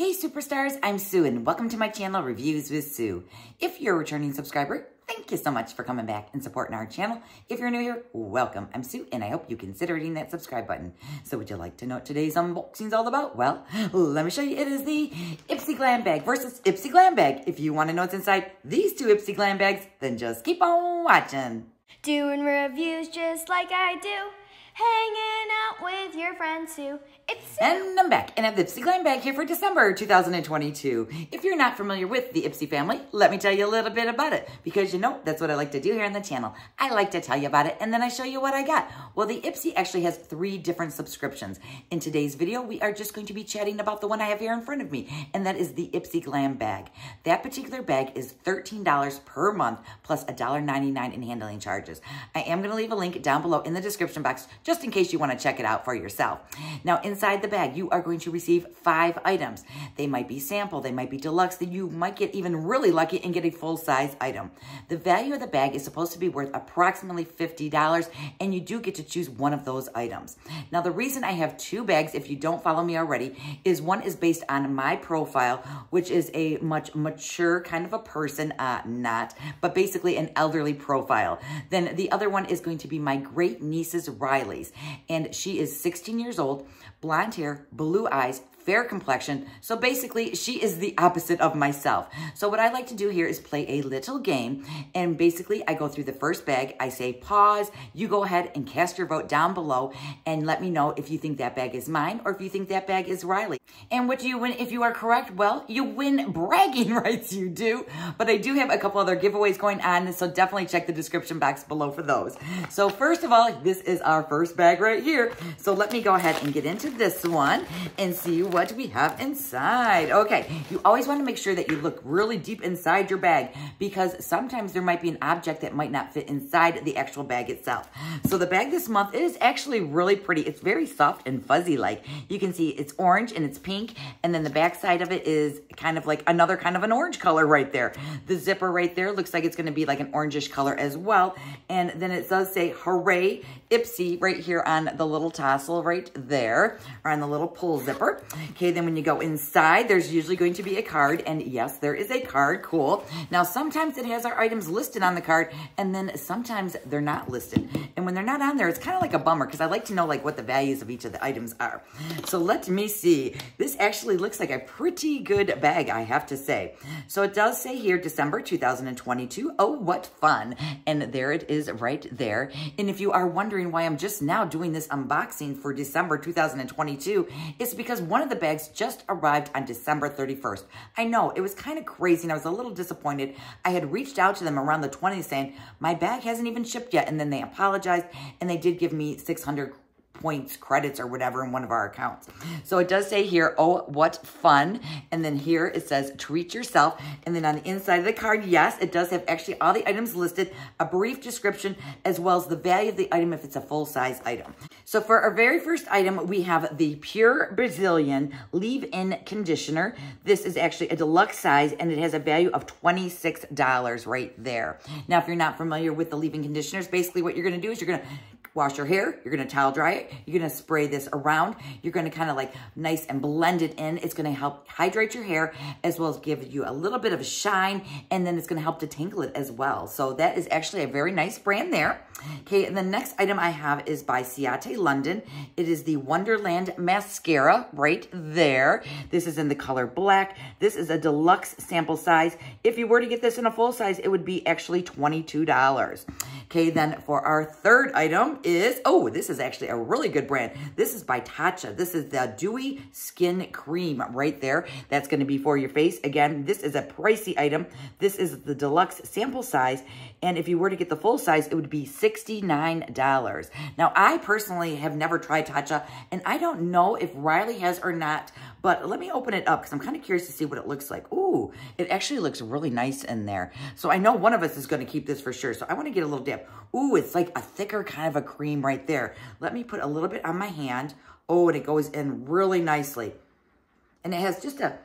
Hey superstars, I'm Sue and welcome to my channel, Reviews with Sue. If you're a returning subscriber, thank you so much for coming back and supporting our channel. If you're new here, welcome. I'm Sue and I hope you consider hitting that subscribe button. So would you like to know what today's unboxing is all about? Well, let me show you. It is the Ipsy Glam bag versus Ipsy Glam bag. If you want to know what's inside these two Ipsy Glam bags, then just keep on watching. Doing reviews just like I do. Hanging out with your friends too. And I'm back and I have the Ipsy Glam bag here for December 2022. If you're not familiar with the Ipsy family, let me tell you a little bit about it. Because you know, that's what I like to do here on the channel. I like to tell you about it and then I show you what I got. Well, the Ipsy actually has 3 different subscriptions. In today's video, we are just going to be chatting about the one I have here in front of me. And that is the Ipsy Glam bag. That particular bag is $13 per month plus $1.99 in handling charges. I am going to leave a link down below in the description box just in case you want to check it out for yourself. Now, inside the bag, you are going to receive 5 items. They might be sample, they might be deluxe, that you might get even really lucky and get a full-size item. The value of the bag is supposed to be worth approximately $50, and you do get to choose one of those items. Now, the reason I have 2 bags, if you don't follow me already, is one is based on my profile, which is a much mature kind of a person, but basically an elderly profile. Then the other one is going to be my great niece's Riley's, and she is 16 years old, blonde hair, blue eyes, fair complexion. So basically, she is the opposite of myself. So what I like to do here is play a little game. And basically, I go through the first bag. I say pause. You go ahead and cast your vote down below and let me know if you think that bag is mine or if you think that bag is Riley. And what do you win if you are correct? Well, you win bragging rights, you do. But I do have a couple other giveaways going on, so definitely check the description box below for those. So first of all, this is our first bag right here. So let me go ahead and get into this one and see what we have inside. Okay, you always want to make sure that you look really deep inside your bag because sometimes there might be an object that might not fit inside the actual bag itself. So the bag this month is actually really pretty. It's very soft and fuzzy like. You can see it's orange and it's pink, and then the back side of it is kind of like another kind of an orange color right there. The zipper right there looks like it's going to be like an orangish color as well. And then it does say hooray Ipsy right here on the little tassel right there, or on the little pull zipper. Okay, then when you go inside, there's usually going to be a card, and yes, there is a card. Cool. Now, sometimes it has our items listed on the card, and then sometimes they're not listed. And when they're not on there, it's kind of like a bummer because I like to know like what the values of each of the items are. So let me see. This actually looks like a pretty good bag, I have to say. So it does say here, December 2022. Oh, what fun. And there it is right there. And if you are wondering why I'm just now doing this unboxing for December 2022, it's because one of the bags just arrived on December 31st. I know, it was kind of crazy and I was a little disappointed. I had reached out to them around the 20th saying, my bag hasn't even shipped yet. And then they apologized and they did give me 600 points, credits, or whatever in one of our accounts. So it does say here, oh, what fun. And then here it says, treat yourself. And then on the inside of the card, yes, it does have actually all the items listed, a brief description, as well as the value of the item if it's a full-size item. So for our very first item, we have the Pure Brazilian Leave-In Conditioner. This is actually a deluxe size, and it has a value of $26 right there. Now, if you're not familiar with the leave-in conditioners, basically what you're going to do is you're going to wash your hair, you're going to towel dry it, you're going to spray this around, you're going to kind of like nice and blend it in. It's going to help hydrate your hair as well as give you a little bit of a shine, and then it's going to help detangle it as well. So that is actually a very nice brand there. Okay, and the next item I have is by Ciate London. It is the Wonderland Mascara right there. This is in the color black. This is a deluxe sample size. If you were to get this in a full size, it would be actually $22. Okay, then for our third item is, oh, this is actually a really good brand. This is by Tatcha. This is the Dewy Skin Cream right there. That's going to be for your face. Again, this is a pricey item. This is the deluxe sample size. And if you were to get the full size, it would be $69. Now, I personally have never tried Tatcha, and I don't know if Riley has or not, but let me open it up because I'm kind of curious to see what it looks like. Ooh, it actually looks really nice in there. So I know one of us is going to keep this for sure. So I want to get a little dip. Ooh, it's like a thicker kind of a cream right there. Let me put a little bit on my hand. Oh, and it goes in really nicely. And it has just a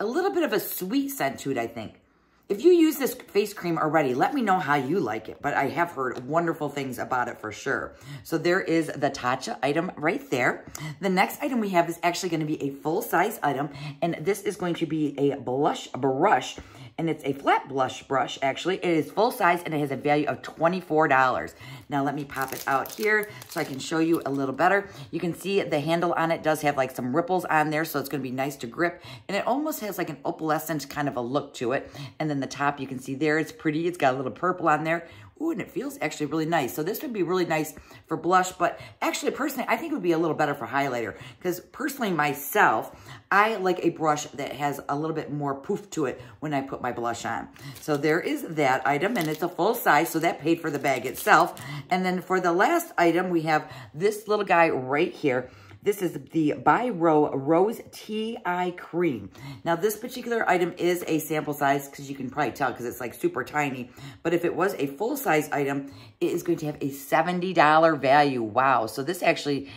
little bit of a sweet scent to it, I think. If you use this face cream already, let me know how you like it. But I have heard wonderful things about it for sure. So there is the Tatcha item right there. The next item we have is actually going to be a full-size item. And this is going to be a blush brush. And it's a flat blush brush, actually. It is full size and it has a value of $24. Now let me pop it out here so I can show you a little better. You can see the handle on it does have like some ripples on there, so it's gonna be nice to grip. And it almost has like an opalescent kind of a look to it. And then the top, you can see there, it's pretty. It's got a little purple on there. Ooh, and it feels actually really nice. So this would be really nice for blush, but actually, personally, I think it would be a little better for highlighter because personally myself, I like a brush that has a little bit more poof to it when I put my blush on. So there is that item, and it's a full size, so that paid for the bag itself. And then for the last item, we have this little guy right here. This is the By Row Rose Tea Eye Cream. Now, this particular item is a sample size because you can probably tell because it's like super tiny. But if it was a full-size item, it is going to have a $70 value. Wow. So this actually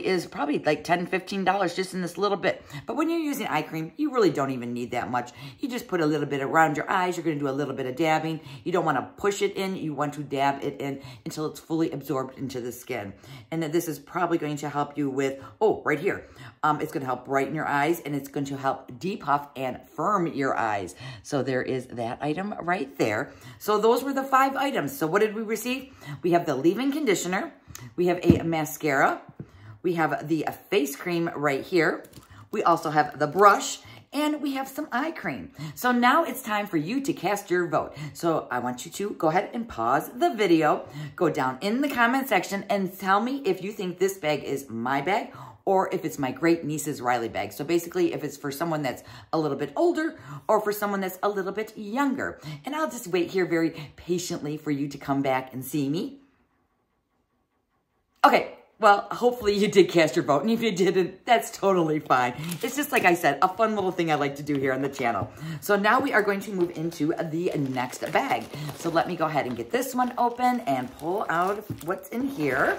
is like $10, $15 just in this little bit. But when you're using eye cream, you really don't even need that much. You just put a little bit around your eyes. You're going to do a little bit of dabbing. You don't want to push it in. You want to dab it in until it's fully absorbed into the skin. And then this is probably going to help you with... Oh, right here. It's going to help brighten your eyes, and it's going to help depuff and firm your eyes. So there is that item right there. So those were the 5 items. So what did we receive? We have the leave-in conditioner. We have a mascara. We have the face cream right here. We also have the brush. And we have some eye cream. So now it's time for you to cast your vote. So I want you to go ahead and pause the video, go down in the comment section and tell me if you think this bag is my bag or if it's my great niece's Riley bag. So basically if it's for someone that's a little bit older or for someone that's a little bit younger. And I'll just wait here very patiently for you to come back and see me. Okay. Well, hopefully you did cast your vote, and if you didn't, that's totally fine. It's just, like I said, a fun little thing I like to do here on the channel. So now we are going to move into the next bag. So let me go ahead and get this one open and pull out what's in here.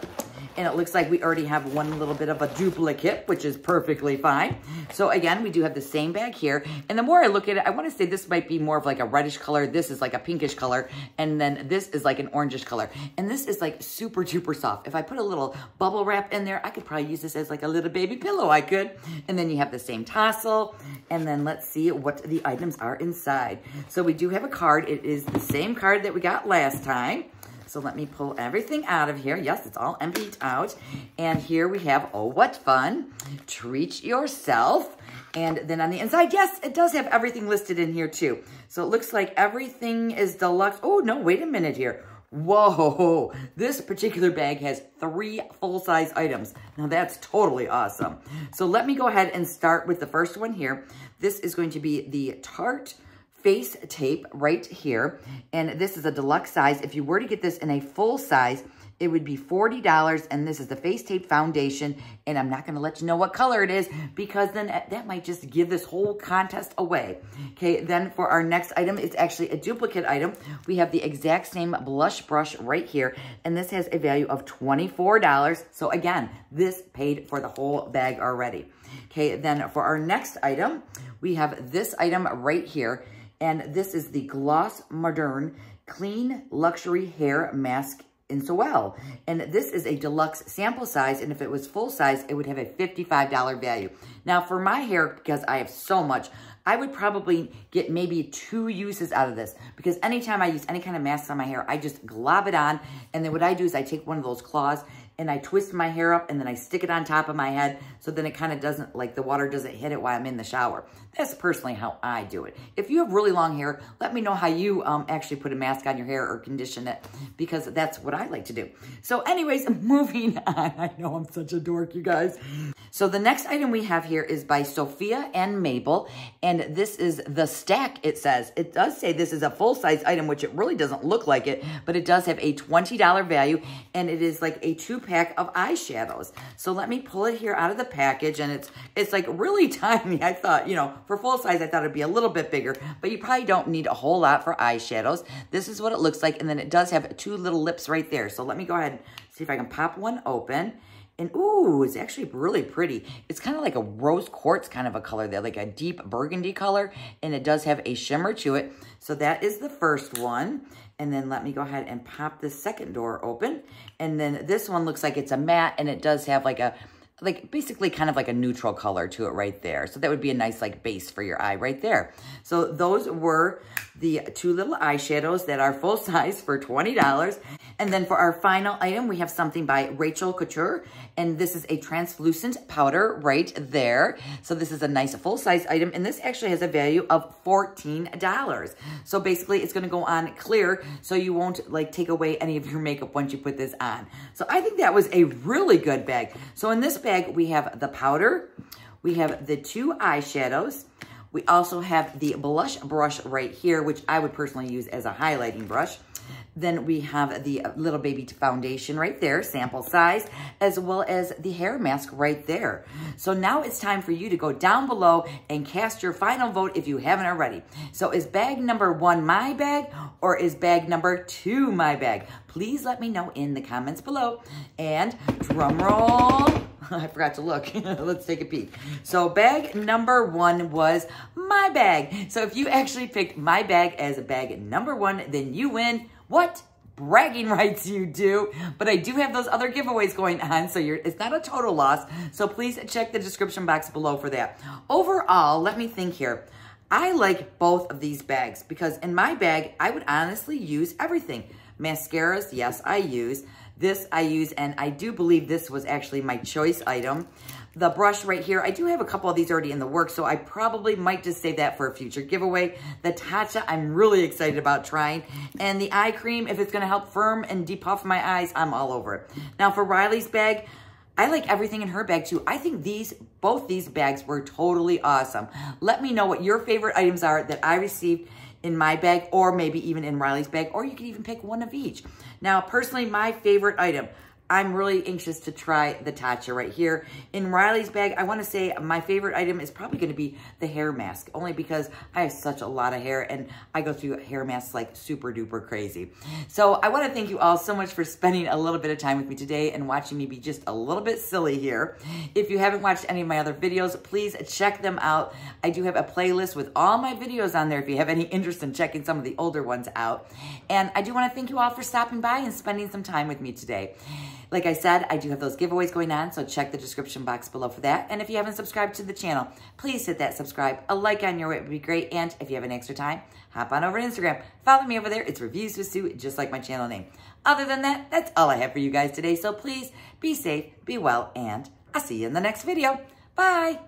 And it looks like we already have one little bit of a duplicate, which is perfectly fine. So again, we do have the same bag here. And the more I look at it, I want to say this might be more of like a reddish color. This is like a pinkish color. And then this is like an orangish color. And this is like super duper soft. If I put a little bubble wrap in there, I could probably use this as like a little baby pillow. I could. And then you have the same tassel. And then let's see what the items are inside. So we do have a card. It is the same card that we got last time. So let me pull everything out of here. Yes, it's all emptied out. And here we have, oh, what fun. Treat yourself. And then on the inside, yes, it does have everything listed in here too. So it looks like everything is deluxe. Oh, no, wait a minute here. Whoa, this particular bag has 3 full-size items. Now that's totally awesome. So let me go ahead and start with the first one here. This is going to be the Tarte face tape right here. And this is a deluxe size. If you were to get this in a full size, it would be $40. And this is the face tape foundation. And I'm not going to let you know what color it is because then that might just give this whole contest away. Okay, then for our next item, it's actually a duplicate item. We have the exact same blush brush right here. And this has a value of $24. So again, this paid for the whole bag already. Okay, then for our next item, we have this item right here. And this is the Gloss Moderne Clean Luxury Hair Mask in Soel. And this is a deluxe sample size. And if it was full size, it would have a $55 value. Now for my hair, because I have so much, I would probably get maybe 2 uses out of this because anytime I use any kind of mask on my hair, I just glob it on. And then what I do is I take one of those claws and I twist my hair up and then I stick it on top of my head so then it kind of doesn't, like the water doesn't hit it while I'm in the shower. That's personally how I do it. If you have really long hair, let me know how you actually put a mask on your hair or condition it because that's what I like to do. So anyways, moving on. I know I'm such a dork, you guys. So the next item we have here is by Sophia and Mabel. And this is the stack, it says. It does say this is a full-size item, which it really doesn't look like it, but it does have a $20 value. And it is like a 2-pack of eyeshadows. So let me pull it here out of the package. And it's like really tiny. I thought, you know, for full size, I thought it'd be a little bit bigger, but you probably don't need a whole lot for eyeshadows. This is what it looks like. And then it does have 2 little lips right there. So let me go ahead and see if I can pop one open. And ooh, it's actually really pretty. It's kind of like a rose quartz kind of a color there, like a deep burgundy color. And it does have a shimmer to it. So that is the first one. And then let me go ahead and pop this second door open. And then this one looks like it's a matte, and it does have like basically kind of like a neutral color to it right there. So that would be a nice like base for your eye right there. So those were the two little eyeshadows that are full size for $20. And then for our final item, we have something by Rachel Couture. And this is a translucent powder right there. So this is a nice full size item. And this actually has a value of $14. So basically it's gonna go on clear, so you won't like take away any of your makeup once you put this on. So I think that was a really good bag. So in this bag, we have the powder, we have the two eyeshadows, we also have the blush brush right here, which I would personally use as a highlighting brush. Then we have the little baby foundation right there, sample size, as well as the hair mask right there. So now it's time for you to go down below and cast your final vote if you haven't already. So is bag number 1 my bag, or is bag number 2 my bag? Please let me know in the comments below. And drum roll. I forgot to look. Let's take a peek. So bag number 1 was my bag. So if you actually picked my bag as a bag number 1, then you win. What? Bragging rights you do. But I do have those other giveaways going on, so it's not a total loss. So please check the description box below for that. Overall, let me think here. I like both of these bags because in my bag, I would honestly use everything. Mascaras, yes, I use. This I use, and I do believe this was actually my choice item. The brush right here, I do have a couple of these already in the works, so I probably might just save that for a future giveaway. The Tatcha, I'm really excited about trying. And the eye cream, if it's gonna help firm and depuff my eyes, I'm all over it. Now for Riley's bag, I like everything in her bag too. I think both these bags were totally awesome. Let me know what your favorite items are that I received in my bag, or maybe even in Riley's bag, or you can even pick one of each. Now, personally, my favorite item, I'm really anxious to try the Tatcha right here. In Riley's bag, I want to say my favorite item is probably going to be the hair mask, only because I have such a lot of hair and I go through hair masks like super duper crazy. So I want to thank you all so much for spending a little bit of time with me today and watching me be just a little bit silly here. If you haven't watched any of my other videos, please check them out. I do have a playlist with all my videos on there if you have any interest in checking some of the older ones out. And I do want to thank you all for stopping by and spending some time with me today. Like I said, I do have those giveaways going on, so check the description box below for that. And if you haven't subscribed to the channel, please hit that subscribe. A like on your way would be great. And if you have an extra time, hop on over to Instagram. Follow me over there. It's Reviews with Sue, just like my channel name. Other than that, that's all I have for you guys today. So please be safe, be well, and I'll see you in the next video. Bye.